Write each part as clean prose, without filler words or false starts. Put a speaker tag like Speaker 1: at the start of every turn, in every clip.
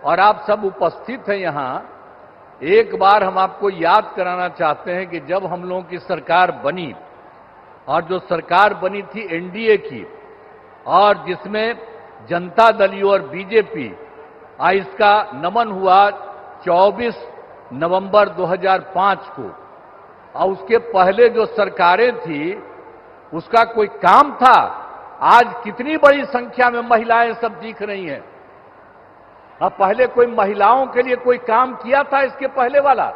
Speaker 1: और आप सब उपस्थित हैं यहाँ। एक बार हम आपको याद कराना चाहते हैं कि जब हम लोगों की सरकार बनी और जो सरकार बनी थी एनडीए की, और जिसमें जनता दल यू और बीजेपी, इसका नमन हुआ 24 नवंबर 2005 को। और उसके पहले जो सरकारें थी उसका कोई काम था? आज कितनी बड़ी संख्या में महिलाएं सब दिख रही हैं। अब पहले कोई महिलाओं के लिए कोई काम किया था इसके पहले वाला?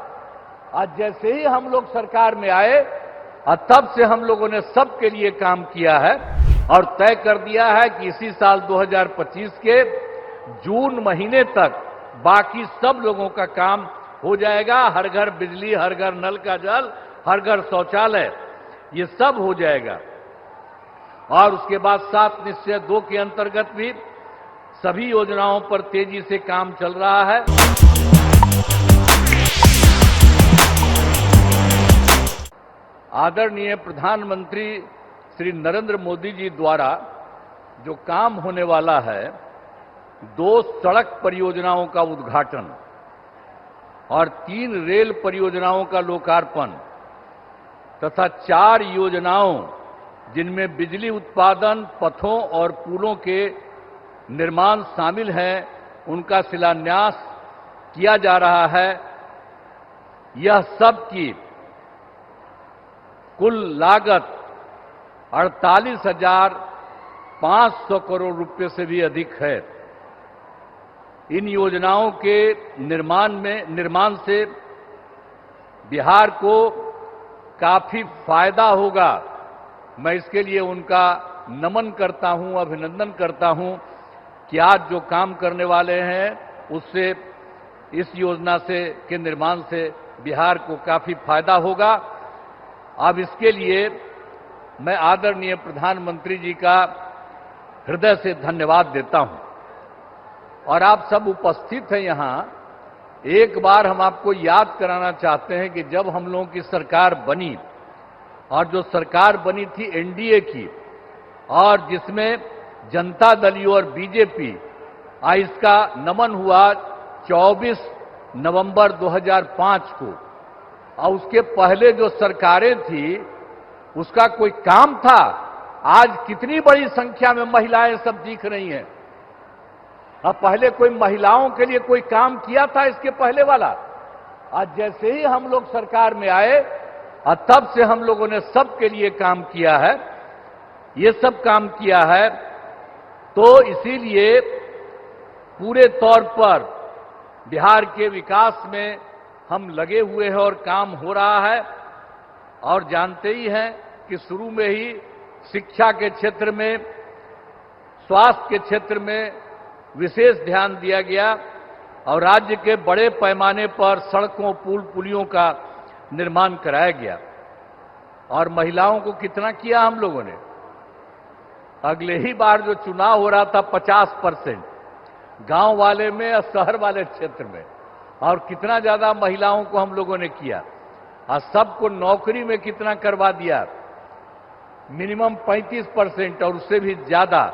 Speaker 1: आज जैसे ही हम लोग सरकार में आए और तब से हम लोगों ने सबके लिए काम किया है और तय कर दिया है कि इसी साल 2025 के जून महीने तक बाकी सब लोगों का काम हो जाएगा। हर घर बिजली, हर घर नल का जल, हर घर शौचालय, ये सब हो जाएगा। और उसके बाद 7 निश्चय 2 के अंतर्गत भी सभी योजनाओं पर तेजी से काम चल रहा है। आदरणीय प्रधानमंत्री श्री नरेंद्र मोदी जी द्वारा जो काम होने वाला है, 2 सड़क परियोजनाओं का उद्घाटन और 3 रेल परियोजनाओं का लोकार्पण तथा 4 योजनाओं जिनमें बिजली उत्पादन, पथों और पुलों के निर्माण शामिल हैं, उनका शिलान्यास किया जा रहा है। यह सब की कुल लागत 48,500 करोड़ रुपए से भी अधिक है। इन योजनाओं के निर्माण से बिहार को काफी फायदा होगा। मैं इसके लिए उनका नमन करता हूं, अभिनंदन करता हूं कि आज जो काम करने वाले हैं उससे, इस योजना से के निर्माण से बिहार को काफी फायदा होगा। अब इसके लिए मैं आदरणीय प्रधानमंत्री जी का हृदय से धन्यवाद देता हूं। और आप सब उपस्थित हैं यहाँ। एक बार हम आपको याद कराना चाहते हैं कि जब हम लोगों की सरकार बनी और जो सरकार बनी थी एनडीए की, और जिसमें जनता दल यू और बीजेपी, इसका नमन हुआ 24 नवंबर 2005 को। और उसके पहले जो सरकारें थी उसका कोई काम था? आज कितनी बड़ी संख्या में महिलाएं सब दिख रही हैं। अब पहले कोई महिलाओं के लिए कोई काम किया था इसके पहले वाला? आज जैसे ही हम लोग सरकार में आए और तब से हम लोगों ने सबके लिए काम किया है। ये सब काम किया है, तो इसीलिए पूरे तौर पर बिहार के विकास में हम लगे हुए हैं और काम हो रहा है। और जानते ही हैं कि शुरू में ही शिक्षा के क्षेत्र में, स्वास्थ्य के क्षेत्र में विशेष ध्यान दिया गया और राज्य के बड़े पैमाने पर सड़कों, पुल, पुलियों का निर्माण कराया गया। और महिलाओं को कितना किया हम लोगों ने? अगले ही बार जो चुनाव हो रहा था 50% गांव वाले में और शहर वाले क्षेत्र में, और कितना ज्यादा महिलाओं को हम लोगों ने किया। और सबको नौकरी में कितना करवा दिया? मिनिमम 35% और उससे भी ज्यादा।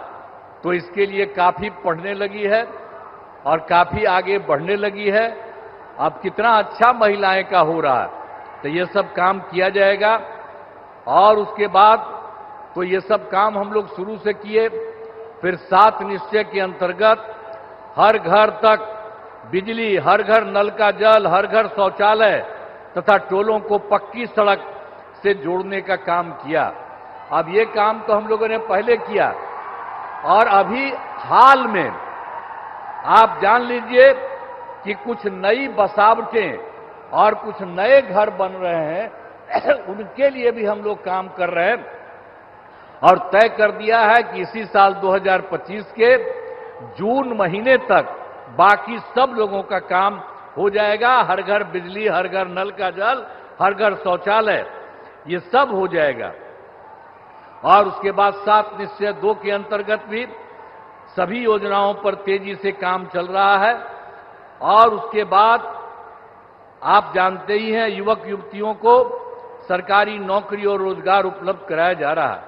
Speaker 1: तो इसके लिए काफी पढ़ने लगी है और काफी आगे बढ़ने लगी है। अब कितना अच्छा महिलाएं का हो रहा है। तो ये सब काम किया जाएगा। और उसके बाद तो ये सब काम हम लोग शुरू से किए। फिर 7 निश्चय के अंतर्गत हर घर तक बिजली, हर घर नल का जल, हर घर शौचालय तथा टोलों को पक्की सड़क से जोड़ने का काम किया। अब ये काम तो हम लोगों ने पहले किया, और अभी हाल में आप जान लीजिए कि कुछ नई बसावटें और कुछ नए घर बन रहे हैं। उनके लिए भी हम लोग काम कर रहे हैं और तय कर दिया है कि इसी साल 2025 के जून महीने तक बाकी सब लोगों का काम हो जाएगा। हर घर बिजली, हर घर नल का जल, हर घर शौचालय, ये सब हो जाएगा। और उसके बाद 7 निश्चय 2 के अंतर्गत भी सभी योजनाओं पर तेजी से काम चल रहा है। और उसके बाद आप जानते ही हैं, युवक युवतियों को सरकारी नौकरी और रोजगार उपलब्ध कराया जा रहा है।